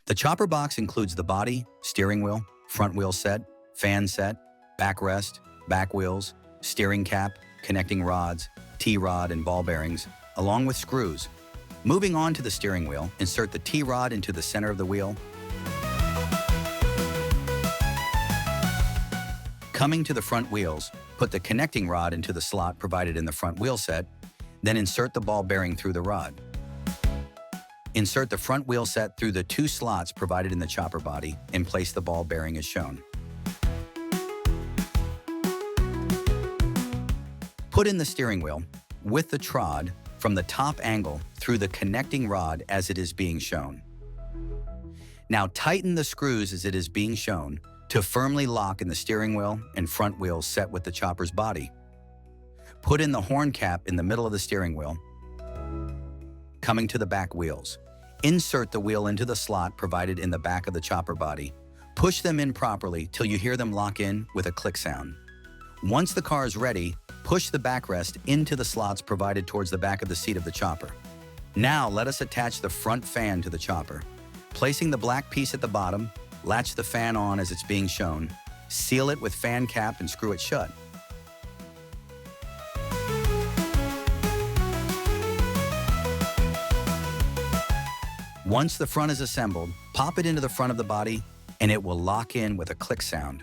The chopper box includes the body, steering wheel, front wheel set, fan set, backrest, back wheels, steering cap, connecting rods, T-rod and ball bearings, along with screws. Moving on to the steering wheel, insert the T-rod into the center of the wheel. Coming to the front wheels, put the connecting rod into the slot provided in the front wheel set, then insert the ball bearing through the rod. Insert the front wheel set through the 2 slots provided in the chopper body and place the ball bearing as shown. Put in the steering wheel with the trod from the top angle through the connecting rod as it is being shown. Now tighten the screws as it is being shown to firmly lock in the steering wheel and front wheels set with the chopper's body. Put in the horn cap in the middle of the steering wheel. Coming to the back wheels, insert the wheel into the slot provided in the back of the chopper body. Push them in properly till you hear them lock in with a click sound. Once the car is ready, push the backrest into the slots provided towards the back of the seat of the chopper. Now let us attach the front fan to the chopper. Placing the black piece at the bottom, latch the fan on as it's being shown, seal it with fan cap and screw it shut. Once the front is assembled, pop it into the front of the body and it will lock in with a click sound.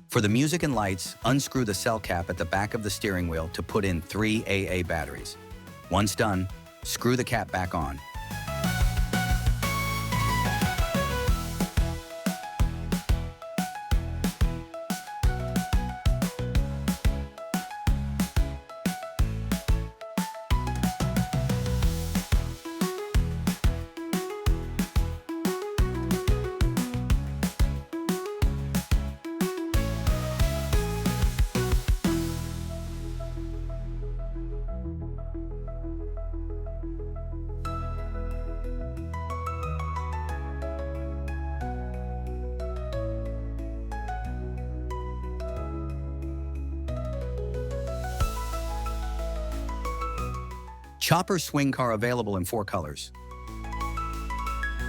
For the music and lights, unscrew the cell cap at the back of the steering wheel to put in 3 AA batteries. Once done, screw the cap back on. Chopper swing car available in 4 colors.